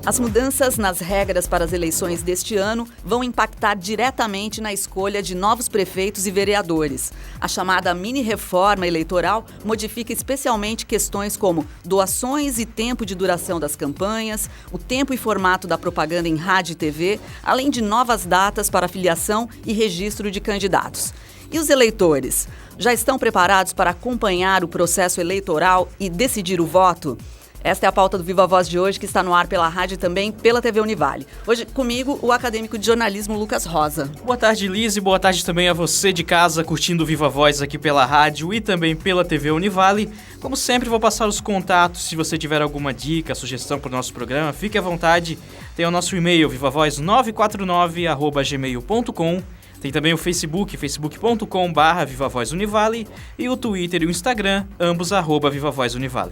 As mudanças nas regras para as eleições deste ano vão impactar diretamente na escolha de novos prefeitos e vereadores. A chamada mini-reforma eleitoral modifica especialmente questões como doações e tempo de duração das campanhas, o tempo e formato da propaganda em rádio e TV, além de novas datas para filiação e registro de candidatos. E os eleitores? Já estão preparados para acompanhar o processo eleitoral e decidir o voto? Esta é a pauta do Viva Voz de hoje, que está no ar pela rádio e também pela TV Univale. Hoje, comigo, o acadêmico de jornalismo Lucas Rosa. Boa tarde, Liz, e boa tarde também a você de casa, curtindo o Viva Voz aqui pela rádio e também pela TV Univale. Como sempre, vou passar os contatos. Se você tiver alguma dica, sugestão para o nosso programa, fique à vontade. Tem o nosso e-mail, vivavoz949@gmail.com. Tem também o Facebook, facebook.com/VivaVozUnivale e o Twitter e o Instagram, ambos @VivaVozUnivale.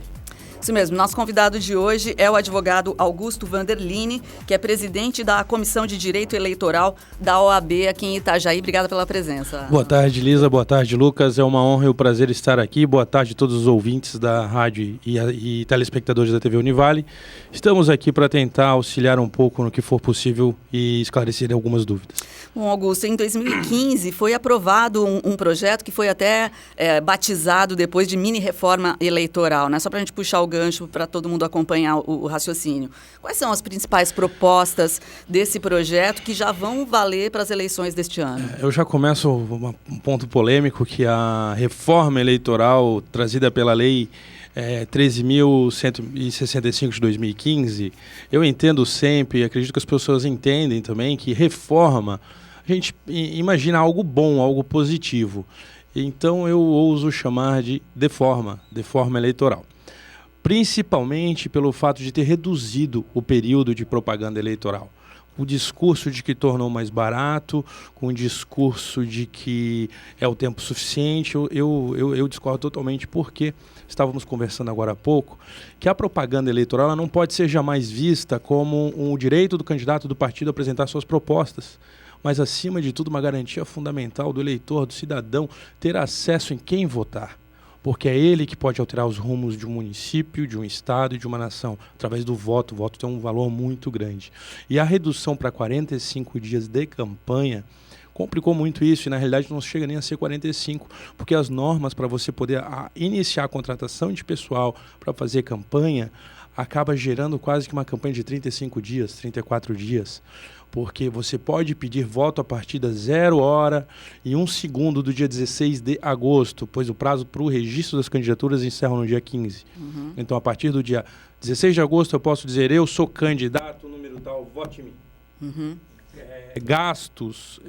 Isso mesmo, nosso convidado de hoje é o advogado Augusto Vanderlini, que é presidente da Comissão de Direito Eleitoral da OAB aqui em Itajaí. Obrigada pela presença. Boa tarde, Lisa. Boa tarde, Lucas. É uma honra e um prazer estar aqui. Boa tarde a todos os ouvintes da rádio e telespectadores da TV Univale. Estamos aqui para tentar auxiliar um pouco no que for possível e esclarecer algumas dúvidas. Bom, Augusto, em 2015 foi aprovado um projeto que foi até batizado depois de mini-reforma eleitoral, né? Só para a gente puxar o gancho para todo mundo acompanhar o raciocínio. Quais são as principais propostas desse projeto que já vão valer para as eleições deste ano? Eu já começo um ponto polêmico, que a reforma eleitoral trazida pela lei 13.165 de 2015, eu entendo sempre, e acredito que as pessoas entendem também, que reforma, a gente imagina algo bom, algo positivo. Então eu ouso chamar de deforma eleitoral. Principalmente pelo fato de ter reduzido o período de propaganda eleitoral. O discurso de que tornou mais barato, com o discurso de que é o tempo suficiente, eu discordo totalmente, porque estávamos conversando agora há pouco, que a propaganda eleitoral ela não pode ser jamais vista como um direito do candidato do partido a apresentar suas propostas, mas acima de tudo uma garantia fundamental do eleitor, do cidadão, ter acesso em quem votar. Porque é ele que pode alterar os rumos de um município, de um estado e de uma nação, através do voto. O voto tem um valor muito grande. E a redução para 45 dias de campanha complicou muito isso, e na realidade não chega nem a ser 45, porque as normas para você poder iniciar a contratação de pessoal para fazer campanha acaba gerando quase que uma campanha de 35 dias, 34 dias. Porque você pode pedir voto a partir da 0h01 do dia 16 de agosto, pois o prazo para o registro das candidaturas encerra no dia 15. Uhum. Então, a partir do dia 16 de agosto, eu posso dizer, eu sou candidato, número tal, vote em mim. Uhum. Gastos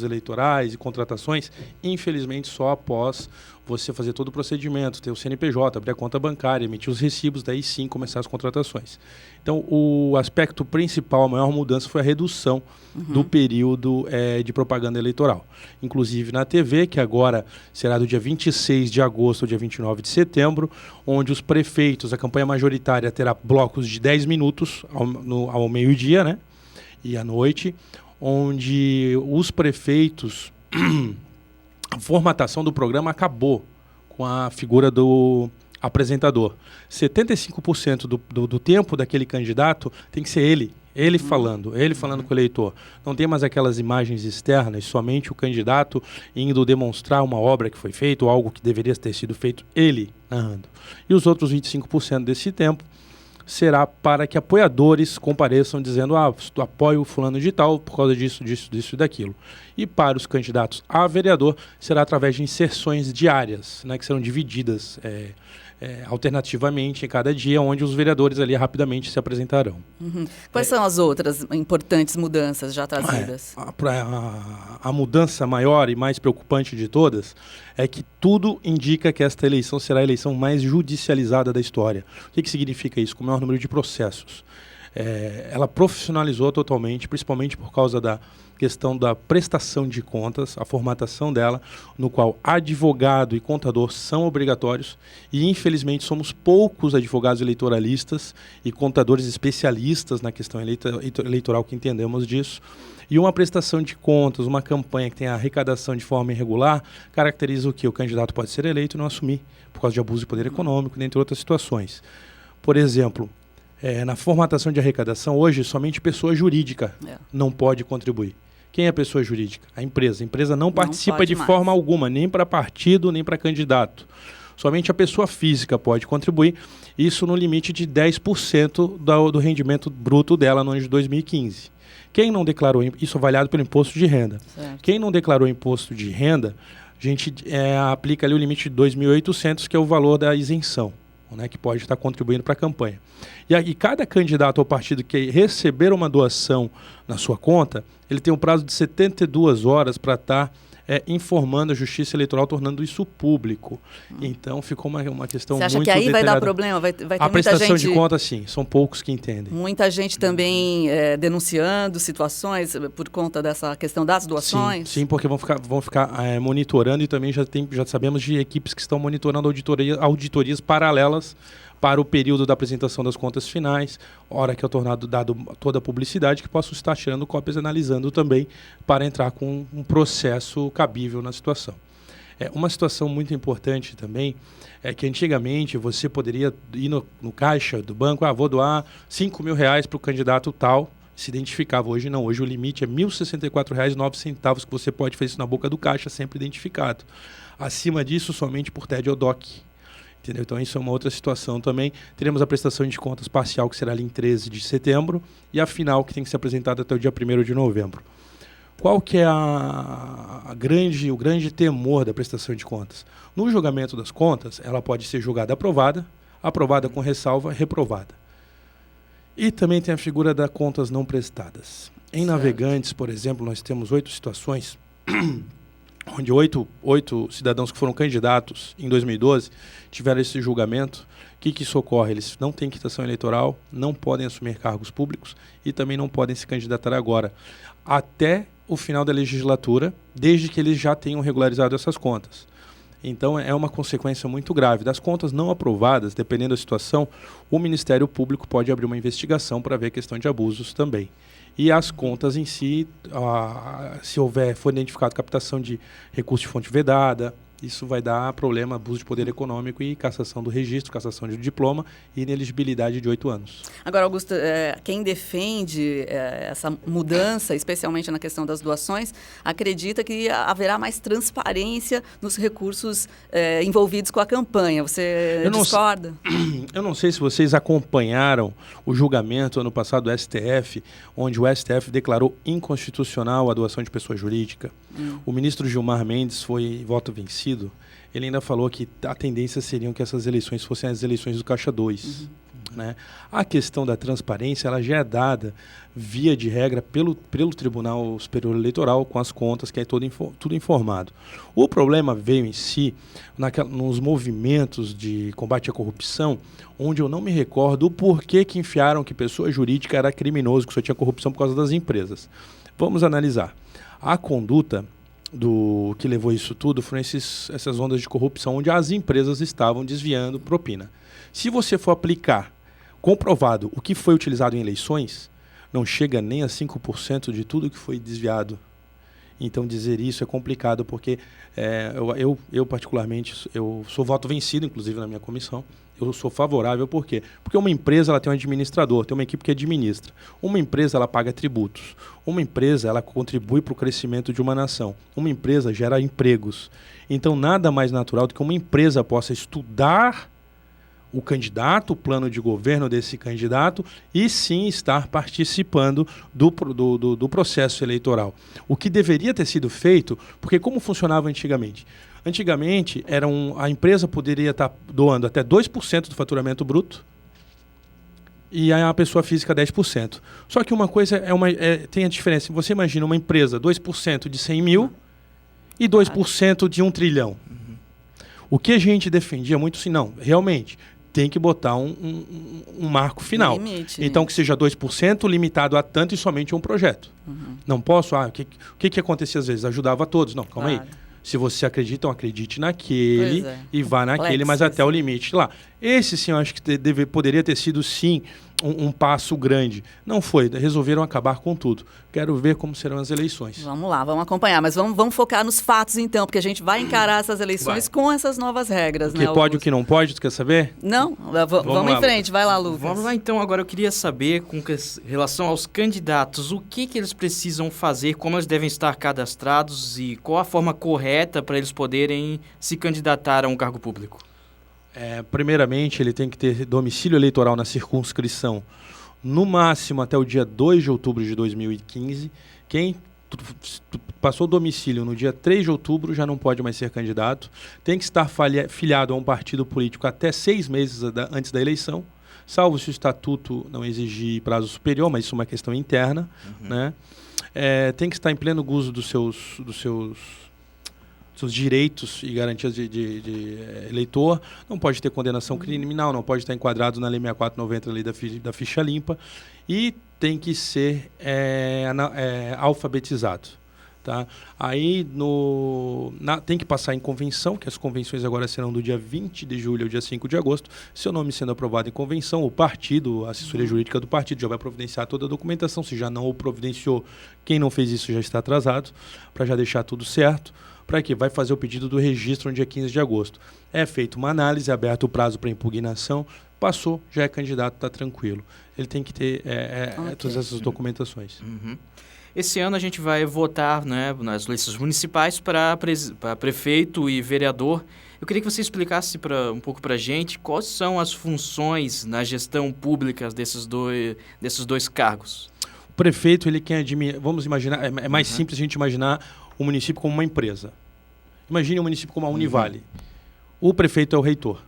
eleitorais e contratações, infelizmente, só após você fazer todo o procedimento, ter o CNPJ, abrir a conta bancária, emitir os recibos, daí sim começar as contratações. Então, o aspecto principal, a maior mudança foi a redução do período de propaganda eleitoral. Inclusive na TV, que agora será do dia 26 de agosto ao dia 29 de setembro, onde os prefeitos, a campanha majoritária terá blocos de 10 minutos ao meio-dia, né? E à noite, onde os prefeitos, a formatação do programa acabou com a figura do apresentador. 75% do tempo daquele candidato tem que ser ele falando com o eleitor. Não tem mais aquelas imagens externas, somente o candidato indo demonstrar uma obra que foi feita ou algo que deveria ter sido feito, ele narrando. E os outros 25% desse tempo será para que apoiadores compareçam dizendo, apoio fulano de tal por causa disso e daquilo. E para os candidatos a vereador será através de inserções diárias, né, que serão divididas alternativamente em cada dia, onde os vereadores ali rapidamente se apresentarão. Uhum. Quais são as outras importantes mudanças já trazidas? A mudança maior e mais preocupante de todas é que tudo indica que esta eleição será a eleição mais judicializada da história. O que significa isso? Com o maior número de processos. Ela profissionalizou totalmente, principalmente por causa da questão da prestação de contas, a formatação dela, no qual advogado e contador são obrigatórios, e infelizmente somos poucos advogados eleitoralistas e contadores especialistas na questão eleitoral que entendemos disso. E uma prestação de contas, uma campanha que tem a arrecadação de forma irregular, caracteriza o que? O candidato pode ser eleito e não assumir, por causa de abuso de poder econômico, dentre outras situações. Por exemplo, Na formatação de arrecadação, hoje, somente pessoa jurídica não pode contribuir. Quem é a pessoa jurídica? A empresa. A empresa não participa de forma alguma, nem para partido, nem para candidato. Somente a pessoa física pode contribuir, isso no limite de 10% do rendimento bruto dela no ano de 2015. Quem não declarou, isso avaliado pelo imposto de renda. Certo. Quem não declarou imposto de renda, a gente aplica ali o limite de 2.800, que é o valor da isenção, né, que pode estar contribuindo para a campanha. E cada candidato ao partido que receber uma doação na sua conta, ele tem um prazo de 72 horas para estar informando a Justiça Eleitoral, tornando isso público. Então, ficou uma questão muito detalhada. Você acha que aí vai dar problema? Vai ter muita gente... A prestação de contas, sim. São poucos que entendem. Muita gente também denunciando situações por conta dessa questão das doações? Sim, porque vão ficar monitorando, e também já sabemos de equipes que estão monitorando auditorias paralelas para o período da apresentação das contas finais, hora que é dado toda a publicidade, que possam estar tirando cópias e analisando também para entrar com um processo cabível na situação. Uma situação muito importante também é que antigamente você poderia ir no caixa do banco, vou doar R$5.000 para o candidato tal, se identificava. Hoje não, hoje o limite é R$ 1.064,09 que você pode fazer isso na boca do caixa, sempre identificado. Acima disso, somente por TED ou DOC. Entendeu? Então, isso é uma outra situação também. Teremos a prestação de contas parcial, que será ali em 13 de setembro, e a final, que tem que ser apresentada até o dia 1º de novembro. Qual que é o grande temor da prestação de contas? No julgamento das contas, ela pode ser julgada aprovada, aprovada com ressalva, reprovada. E também tem a figura das contas não prestadas. Em Navegantes, por exemplo, nós temos 8 situações onde 8 cidadãos que foram candidatos em 2012 tiveram esse julgamento. O que isso ocorre? Eles não têm quitação eleitoral, não podem assumir cargos públicos e também não podem se candidatar agora, até o final da legislatura, desde que eles já tenham regularizado essas contas. Então, é uma consequência muito grave. Das contas não aprovadas, dependendo da situação, o Ministério Público pode abrir uma investigação para ver a questão de abusos também. E as contas em si, se for identificado captação de recurso de fonte vedada, isso vai dar problema, abuso de poder econômico e cassação do registro, cassação de diploma e ineligibilidade de 8 anos. Agora, Augusto, quem defende essa mudança, especialmente na questão das doações, acredita que haverá mais transparência nos recursos envolvidos com a campanha. Você discorda? Eu não sei se vocês acompanharam o julgamento ano passado do STF, onde o STF declarou inconstitucional a doação de pessoa jurídica. O ministro Gilmar Mendes foi voto vencido. Ele ainda falou que a tendência seria que essas eleições fossem as eleições do Caixa 2. Né? A questão da transparência ela já é dada, via de regra, pelo Tribunal Superior Eleitoral, com as contas, que é tudo informado. O problema veio em si nos movimentos de combate à corrupção, onde eu não me recordo o porquê que enfiaram que pessoa jurídica era criminoso, que só tinha corrupção por causa das empresas. Vamos analisar. A conduta que levou isso tudo foram essas ondas de corrupção onde as empresas estavam desviando propina. Se você for aplicar, comprovado o que foi utilizado em eleições, não chega nem a 5% de tudo que foi desviado. Então dizer isso é complicado, porque eu particularmente, eu sou voto vencido, inclusive na minha comissão. Eu sou favorável, por quê? Porque uma empresa ela tem um administrador, tem uma equipe que administra. Uma empresa ela paga tributos. Uma empresa ela contribui para o crescimento de uma nação. Uma empresa gera empregos. Então nada mais natural do que uma empresa possa estudar o candidato, o plano de governo desse candidato e sim estar participando do processo eleitoral. O que deveria ter sido feito, porque como funcionava antigamente? Antigamente, a empresa poderia estar doando até 2% do faturamento bruto e a pessoa física 10%. Só que uma coisa tem a diferença. Você imagina uma empresa 2% de 100 mil e 2% de 1 trilhão. O que a gente defendia muito assim, não, realmente, tem que botar um marco final. Limite, então, que seja 2%, limitado a tanto e somente um projeto. Não posso, o que acontecia às vezes? Ajudava a todos. Não, calma aí. Se você acredita, então acredite naquele e vá naquele, mas até o limite lá. Esse, sim, eu acho que poderia ter sido, sim, um passo grande. Não foi, resolveram acabar com tudo. Quero ver como serão as eleições. Vamos lá, vamos acompanhar, mas vamos focar nos fatos então, porque a gente vai encarar essas eleições com essas novas regras, O que pode, o que não pode, tu quer saber? Não? Vamos em frente, vai lá, Lucas. Vamos lá então, agora eu queria saber com relação aos candidatos, o que eles precisam fazer, como eles devem estar cadastrados e qual a forma correta para eles poderem se candidatar a um cargo público. Primeiramente, ele tem que ter domicílio eleitoral na circunscrição, no máximo até o dia 2 de outubro de 2015. Quem passou domicílio no dia 3 de outubro já não pode mais ser candidato. Tem que estar filiado a um partido político até 6 meses antes da eleição, salvo se o estatuto não exigir prazo superior, mas isso é uma questão interna. Né? Tem que estar em pleno gozo dos seus direitos e garantias de eleitor, não pode ter condenação criminal, não pode estar enquadrado na Lei 6490, Lei da Ficha Limpa, e tem que ser alfabetizado. Tá? Aí tem que passar em convenção, que as convenções agora serão do dia 20 de julho ao dia 5 de agosto. Seu nome sendo aprovado em convenção, o partido, a assessoria jurídica do partido já vai providenciar toda a documentação. Se já não o providenciou, quem não fez isso já está atrasado, para já deixar tudo certo. Para quê? Vai fazer o pedido do registro no dia 15 de agosto. É feita uma análise, aberto o prazo para impugnação, passou, já é candidato, está tranquilo. Ele tem que ter todas essas documentações. Esse ano a gente vai votar, né, nas eleições municipais para prefeito e vereador. Eu queria que você explicasse um pouco para a gente quais são as funções na gestão pública desses dois cargos. O prefeito, ele quem administra, vamos imaginar, é mais simples a gente imaginar o município como uma empresa. Imagine um município como a Univale. O prefeito é o reitor.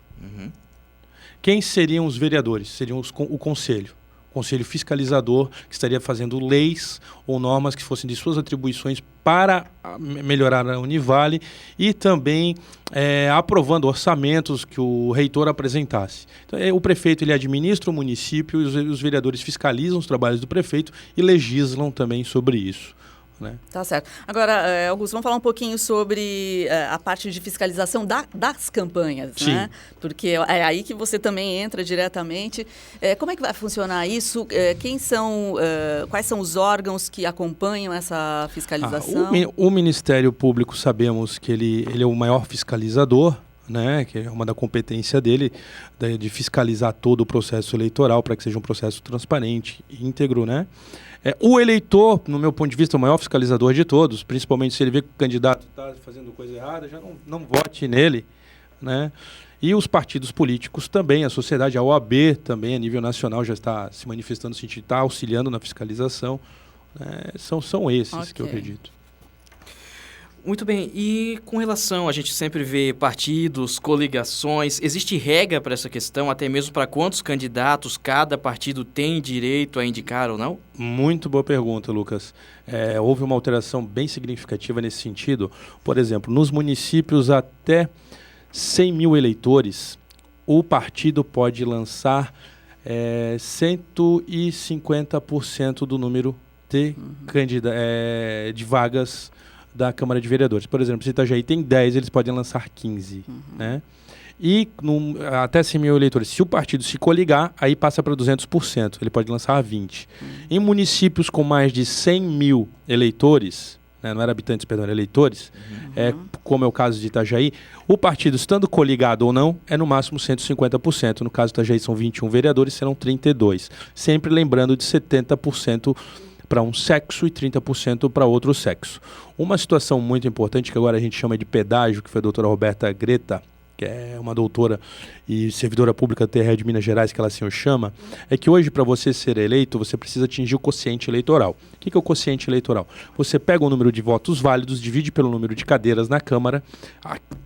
Quem seriam os vereadores? Seriam o conselho. O conselho fiscalizador, que estaria fazendo leis ou normas que fossem de suas atribuições para melhorar a Univale e também aprovando orçamentos que o reitor apresentasse. Então, o prefeito ele administra o município e os vereadores fiscalizam os trabalhos do prefeito e legislam também sobre isso. Né? Tá certo. Agora, Augusto, vamos falar um pouquinho sobre a parte de fiscalização das campanhas, Sim. Né? Porque é aí que você também entra diretamente. Como é que vai funcionar isso? Quais são os órgãos que acompanham essa fiscalização? O Ministério Público, sabemos que ele é o maior fiscalizador, né, que é uma da competência dele, de fiscalizar todo o processo eleitoral para que seja um processo transparente e íntegro, né? O eleitor, no meu ponto de vista, é o maior fiscalizador de todos, principalmente se ele vê que o candidato está fazendo coisa errada, já não vote nele, né? E os partidos políticos também, a sociedade, a OAB também, a nível nacional, já está se manifestando no sentido de estar auxiliando na fiscalização. Né? São esses que eu acredito. Muito bem, e com relação, a gente sempre vê partidos, coligações, existe regra para essa questão, até mesmo para quantos candidatos cada partido tem direito a indicar ou não? Muito boa pergunta, Lucas. Houve uma alteração bem significativa nesse sentido. Por exemplo, nos municípios até 100 mil eleitores, o partido pode lançar 150% do número de vagas da Câmara de Vereadores. Por exemplo, se Itajaí tem 10, eles podem lançar 15. Né? E até 100 mil eleitores. Se o partido se coligar, aí passa para 200%. Ele pode lançar 20%. Em municípios com mais de 100 mil eleitores, né, não era habitantes, perdão, era eleitores, como é o caso de Itajaí, o partido, estando coligado ou não, é no máximo 150%. No caso de Itajaí são 21 vereadores, serão 32. Sempre lembrando de 70% para um sexo e 30% para outro sexo. Uma situação muito importante que agora a gente chama de pedágio, que foi a doutora Roberta Greta, que é uma doutora e servidora pública da TRE de Minas Gerais, que ela assim o chama, é que hoje, para você ser eleito, você precisa atingir o quociente eleitoral. O que é o quociente eleitoral? Você pega o número de votos válidos, divide pelo número de cadeiras na Câmara,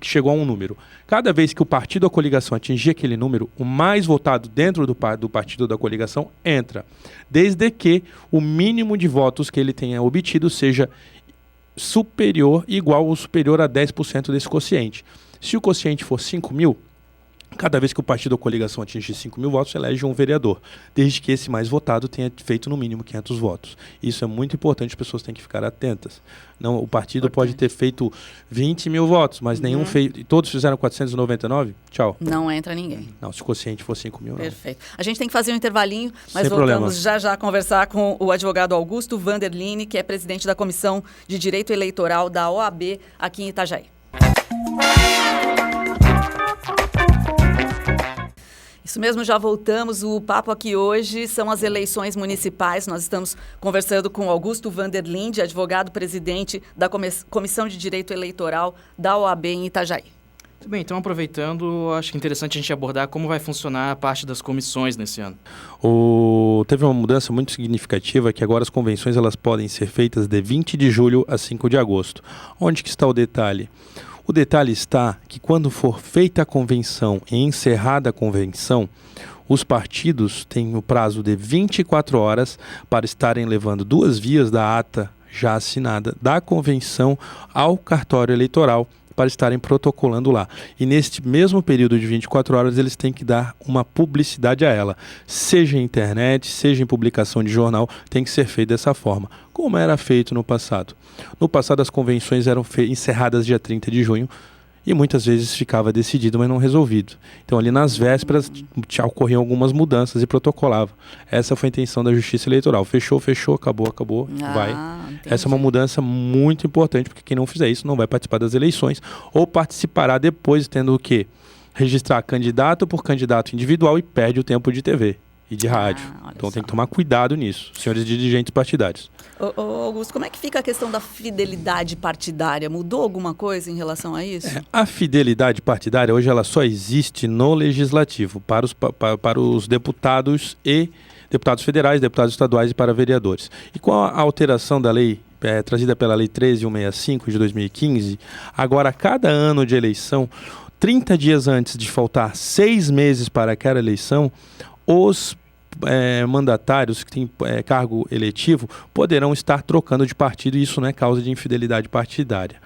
chegou a um número. Cada vez que o partido ou a coligação atingir aquele número, o mais votado dentro do partido ou da coligação entra, desde que o mínimo de votos que ele tenha obtido seja igual ou superior a 10% desse quociente. Se o quociente for 5 mil, Cada vez que o partido ou coligação atingir 5 mil votos, elege um vereador, desde que esse mais votado tenha feito no mínimo 500 votos. Isso é muito importante, as pessoas têm que ficar atentas. Não, o partido pode ter feito 20 mil votos, mas nenhum fez, e todos fizeram 499, tchau. Não entra ninguém. Não, se o quociente for 5 mil, Perfeito. A gente tem que fazer um intervalinho, mas Sem voltamos problema. já a conversar com o advogado Augusto Vanderline, que é presidente da Comissão de Direito Eleitoral da OAB aqui em Itajaí. Isso mesmo, já voltamos. O papo aqui hoje são as eleições municipais. Nós estamos conversando com Augusto Vanderlinde, advogado-presidente da Comissão de Direito Eleitoral da OAB em Itajaí. Muito bem, então aproveitando, acho que é interessante a gente abordar como vai funcionar a parte das comissões nesse ano. Teve uma mudança muito significativa, que agora as convenções elas podem ser feitas de 20 de julho a 5 de agosto. Onde que está o detalhe? O detalhe está que quando for feita a convenção e encerrada a convenção, os partidos têm o prazo de 24 horas para estarem levando 2 vias da ata já assinada da convenção ao cartório eleitoral para estarem protocolando lá. E neste mesmo período de 24 horas, eles têm que dar uma publicidade a ela. Seja em internet, seja em publicação de jornal, tem que ser feito dessa forma, como era feito no passado. No passado, as convenções eram encerradas dia 30 de junho, e muitas vezes ficava decidido, mas não resolvido. Então, ali nas vésperas, ocorriam algumas mudanças e protocolava. Essa foi a intenção da Justiça Eleitoral. Fechou, acabou, vai. Entendi. Essa é uma mudança muito importante, porque quem não fizer isso não vai participar das eleições, ou participará depois, tendo o quê? Registrar candidato por candidato individual e perde o tempo de TV e de rádio. Então tem que tomar cuidado nisso, senhores dirigentes partidários. Ô, Augusto, como é que fica a questão da fidelidade partidária? Mudou alguma coisa em relação a isso? A fidelidade partidária hoje ela só existe no legislativo para os deputados e deputados federais, deputados estaduais e para vereadores. E com a alteração da lei trazida pela Lei 13.165 de 2015, agora a cada ano de eleição, 30 dias antes de faltar 6 meses para aquela eleição, os mandatários que têm cargo eletivo poderão estar trocando de partido, e isso não é causa de infidelidade partidária.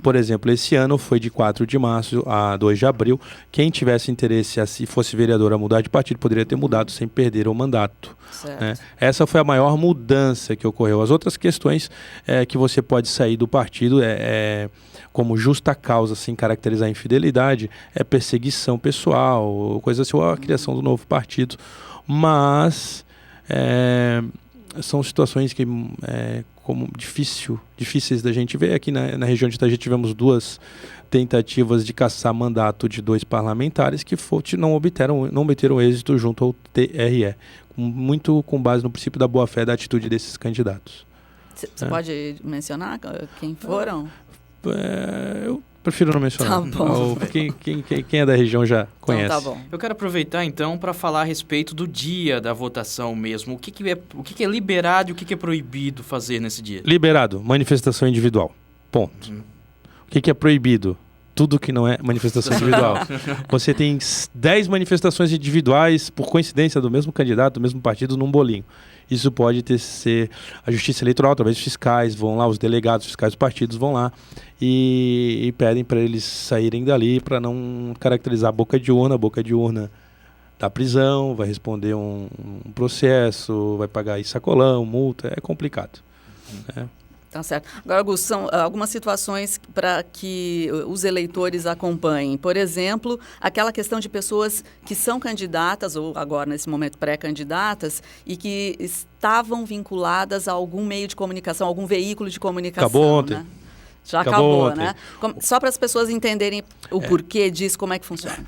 Por exemplo, esse ano foi de 4 de março a 2 de abril. Quem tivesse interesse, se fosse vereador, a mudar de partido, poderia ter mudado sem perder o mandato. Né? Essa foi a maior mudança que ocorreu. As outras questões que você pode sair do partido como justa causa, sem caracterizar infidelidade, é perseguição pessoal, coisa assim, ou a criação do novo partido. Mas são situações que como difíceis da gente ver. Aqui na região de Itajaí tivemos 2 tentativas de caçar mandato de 2 parlamentares que não obteram êxito junto ao TRE, muito com base no princípio da boa-fé da atitude desses candidatos. Você pode mencionar quem foram? Eu prefiro não mencionar. Tá bom. Quem é da região já conhece. Então, tá bom. Eu quero aproveitar então para falar a respeito do dia da votação mesmo. O que é liberado e o que é proibido fazer nesse dia? Liberado, manifestação individual. Ponto. O que é proibido? Tudo que não é manifestação individual. Você tem 10 manifestações individuais, por coincidência, do mesmo candidato, do mesmo partido, num bolinho. Isso pode ser a Justiça Eleitoral, através dos fiscais, vão lá, os delegados fiscais dos partidos vão lá e pedem para eles saírem dali para não caracterizar a boca de urna da prisão, vai responder um processo, vai pagar sacolão, multa, é complicado. Tá certo. Agora, Augusto, são algumas situações para que os eleitores acompanhem. Por exemplo, aquela questão de pessoas que são candidatas, ou agora, nesse momento, pré-candidatas, e que estavam vinculadas a algum meio de comunicação, algum veículo de comunicação. Acabou ontem. Né? Já acabou, ontem. né? Só para as pessoas entenderem o porquê disso, como é que funciona.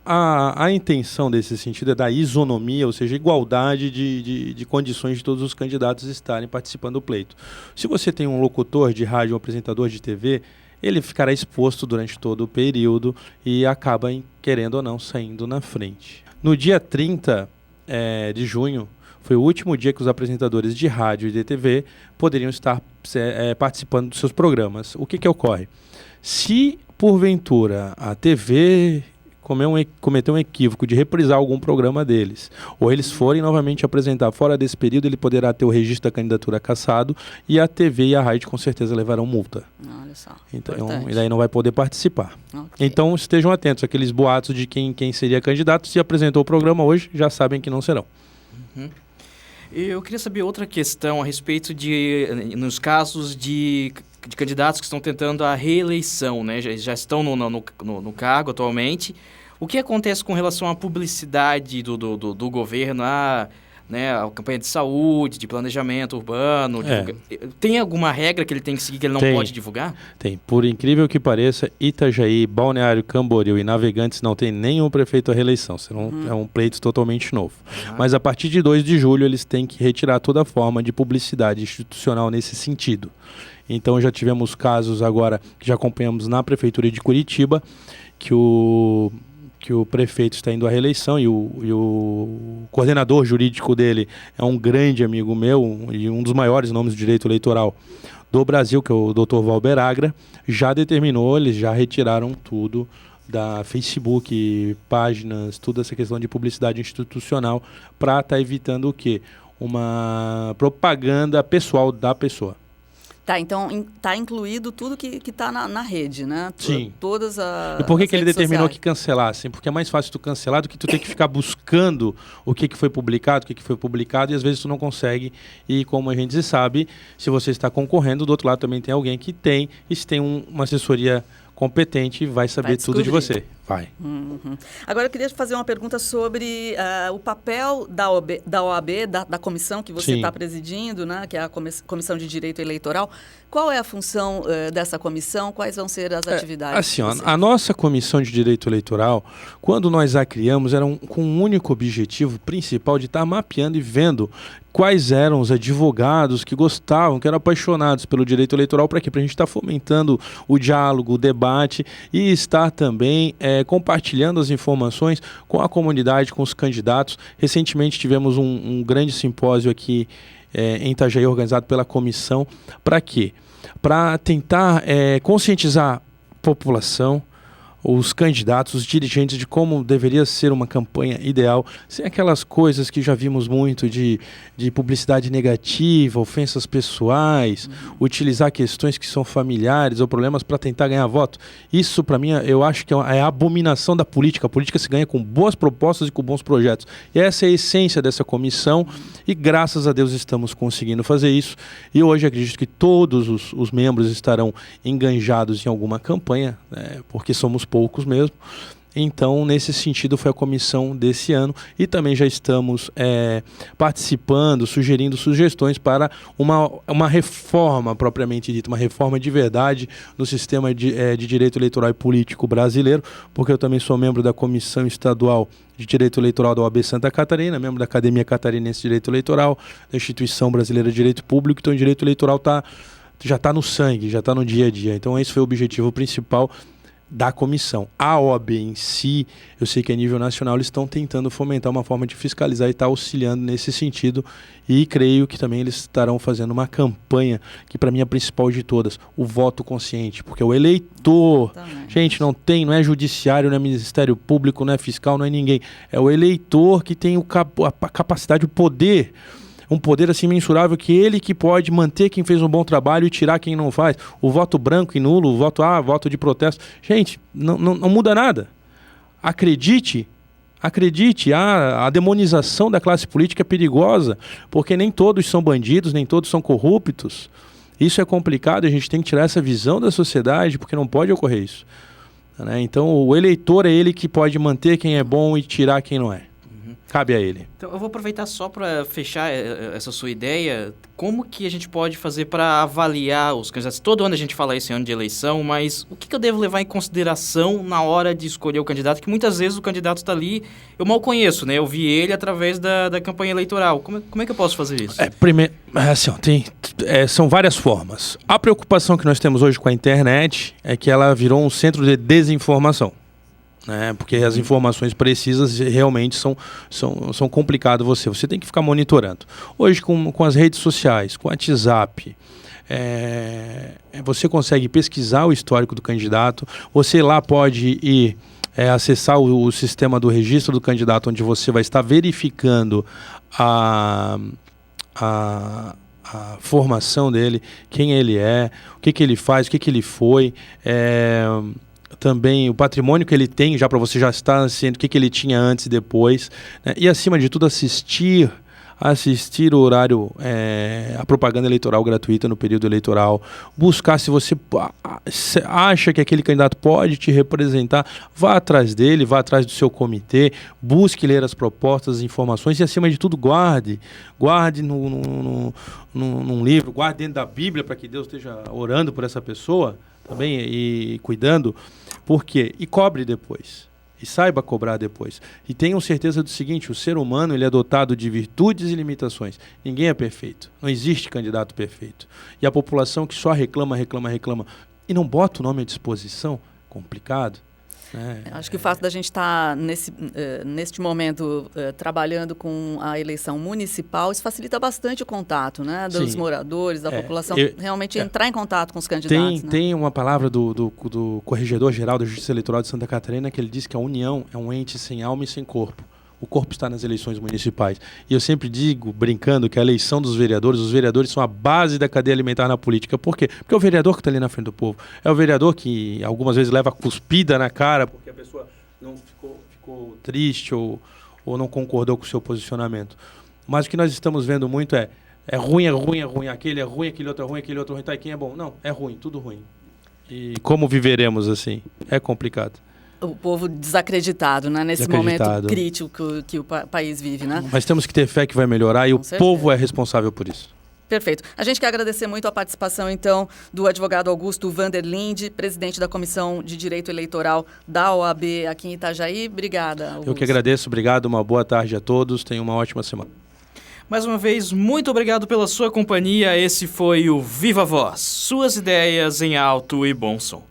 A intenção desse sentido é da isonomia, ou seja, igualdade de condições de todos os candidatos estarem participando do pleito. Se você tem um locutor de rádio, um apresentador de TV, ele ficará exposto durante todo o período e acaba, querendo ou não, saindo na frente. No dia 30 de junho, foi o último dia que os apresentadores de rádio e de TV poderiam estar participando dos seus programas. O que ocorre? Se, porventura, a TV cometer um equívoco de reprisar algum programa deles, ou eles forem novamente apresentar fora desse período, ele poderá ter o registro da candidatura cassado e a TV e a rádio com certeza levarão multa. Olha só. Então, e daí não vai poder participar. Okay. Então estejam atentos, aqueles boatos de quem seria candidato, se apresentou o programa hoje, já sabem que não serão. Eu queria saber outra questão a respeito nos casos de candidatos que estão tentando a reeleição, né? Já estão no cargo atualmente. O que acontece com relação à publicidade do governo, a campanha de saúde, de planejamento urbano? Tem alguma regra que ele tem que seguir que ele não pode divulgar? Tem. Por incrível que pareça, Itajaí, Balneário Camboriú e Navegantes não tem nenhum prefeito à reeleição. É um pleito totalmente novo. Mas a partir de 2 de julho eles têm que retirar toda forma de publicidade institucional nesse sentido. Então já tivemos casos agora que já acompanhamos na Prefeitura de Curitiba, que o prefeito está indo à reeleição e o coordenador jurídico dele é um grande amigo meu e um dos maiores nomes do direito eleitoral do Brasil, que é o Dr. Valber Agra, já determinou, eles já retiraram tudo da Facebook, páginas, toda essa questão de publicidade institucional para estar evitando o quê? Uma propaganda pessoal da pessoa. Tá, então está incluído tudo que está na rede, né? Sim. Todas as. E por que ele determinou sociais que cancelassem? Porque é mais fácil tu cancelar do que tu ter que ficar buscando o que foi publicado, e às vezes tu não consegue. E como a gente sabe, se você está concorrendo, do outro lado também tem alguém que tem, e se tem uma assessoria competente, vai saber tudo de você. Vai. Agora eu queria fazer uma pergunta sobre o papel da OAB, da comissão que você está presidindo, né, que é a Comissão de Direito Eleitoral. Qual é a função dessa comissão? Quais vão ser as atividades? Assim, a nossa Comissão de Direito Eleitoral, quando nós a criamos, era com um único objetivo principal de estar mapeando e vendo quais eram os advogados que gostavam, que eram apaixonados pelo direito eleitoral, para quê? Para a gente estar fomentando o diálogo, o debate e estar também compartilhando as informações com a comunidade, com os candidatos. Recentemente tivemos um grande simpósio aqui em Itajaí, organizado pela comissão. Para quê? Para tentar conscientizar a população, os candidatos, os dirigentes, de como deveria ser uma campanha ideal, sem aquelas coisas que já vimos muito de publicidade negativa, ofensas pessoais, utilizar questões que são familiares ou problemas para tentar ganhar voto. Isso, para mim, eu acho que é a abominação da política. A política se ganha com boas propostas e com bons projetos. E essa é a essência dessa comissão e, graças a Deus, estamos conseguindo fazer isso. E hoje acredito que todos os membros estarão enganjados em alguma campanha, porque somos poucos mesmo. Então, nesse sentido, foi a comissão desse ano e também já estamos participando, sugerindo sugestões para uma reforma propriamente dita, uma reforma de verdade no sistema de direito eleitoral e político brasileiro, porque eu também sou membro da Comissão Estadual de Direito Eleitoral da OAB Santa Catarina, membro da Academia Catarinense de Direito Eleitoral, da Instituição Brasileira de Direito Público. Então, o direito eleitoral já está no sangue, já está no dia a dia. Então, esse foi o objetivo principal da comissão. A OAB em si, eu sei que a nível nacional eles estão tentando fomentar uma forma de fiscalizar e estar auxiliando nesse sentido, e creio que também eles estarão fazendo uma campanha que para mim é a principal de todas, o voto consciente, porque o eleitor, gente, não é judiciário, não é Ministério Público, não é fiscal, não é ninguém, é o eleitor que tem a capacidade, o poder, um poder assim mensurável, que ele que pode manter quem fez um bom trabalho e tirar quem não faz. O voto branco e nulo, o voto voto de protesto. Gente, não muda nada. Acredite, a demonização da classe política é perigosa, porque nem todos são bandidos, nem todos são corruptos. Isso é complicado, a gente tem que tirar essa visão da sociedade, porque não pode ocorrer isso. Então, o eleitor é ele que pode manter quem é bom e tirar quem não é. Cabe a ele. Então, eu vou aproveitar só para fechar essa sua ideia. Como que a gente pode fazer para avaliar os candidatos? Todo ano a gente fala isso em ano de eleição, mas o que eu devo levar em consideração na hora de escolher o candidato? Que muitas vezes o candidato está ali, eu mal conheço, né? Eu vi ele através da campanha eleitoral. Como é que eu posso fazer isso? Primeiro, assim, são várias formas. A preocupação que nós temos hoje com a internet é que ela virou um centro de desinformação. Porque as informações precisas realmente são complicadas. Você tem que ficar monitorando. Hoje, com as redes sociais, com o WhatsApp, você consegue pesquisar o histórico do candidato. Você lá pode ir acessar o sistema do registro do candidato, onde você vai estar verificando a formação dele, quem ele é, o que ele faz, o que ele foi, também o patrimônio que ele tem, já para você já estar ciente do que ele tinha antes e depois, né? E acima de tudo assistir o horário, a propaganda eleitoral gratuita no período eleitoral, buscar se você acha que aquele candidato pode te representar, vá atrás dele, vá atrás do seu comitê, busque ler as propostas, as informações e acima de tudo guarde num livro, guarde dentro da Bíblia para que Deus esteja orando por essa pessoa também e cuidando, por quê? E cobre depois. E saiba cobrar depois. E tenham certeza do seguinte, o ser humano ele é dotado de virtudes e limitações. Ninguém é perfeito. Não existe candidato perfeito. E a população que só reclama e não bota o nome à disposição, complicado. Acho que o fato da gente estar neste momento trabalhando com a eleição municipal, isso facilita bastante o contato, né, dos moradores, da população, realmente entrar em contato com os candidatos. Tem uma palavra do Corregedor-Geral da Justiça Eleitoral de Santa Catarina que ele diz que a União é um ente sem alma e sem corpo. O corpo está nas eleições municipais. E eu sempre digo, brincando, que a eleição dos vereadores, os vereadores são a base da cadeia alimentar na política. Por quê? Porque é o vereador que está ali na frente do povo. É o vereador que algumas vezes leva cuspida na cara porque a pessoa não ficou triste ou não concordou com o seu posicionamento. Mas o que nós estamos vendo muito é ruim, aquele é ruim, aquele outro é ruim, tá, e quem é bom? Não, é ruim, tudo ruim. E como viveremos assim? É complicado. O povo desacreditado, né? Nesse momento crítico que o país vive, né? Mas temos que ter fé que vai melhorar e o povo é responsável por isso. Perfeito. A gente quer agradecer muito a participação, então, do advogado Augusto Vanderlinde, presidente da Comissão de Direito Eleitoral da OAB aqui em Itajaí. Obrigada, Augusto. Eu que agradeço. Obrigado. Uma boa tarde a todos. Tenham uma ótima semana. Mais uma vez, muito obrigado pela sua companhia. Esse foi o Viva Voz. Suas ideias em alto e bom som.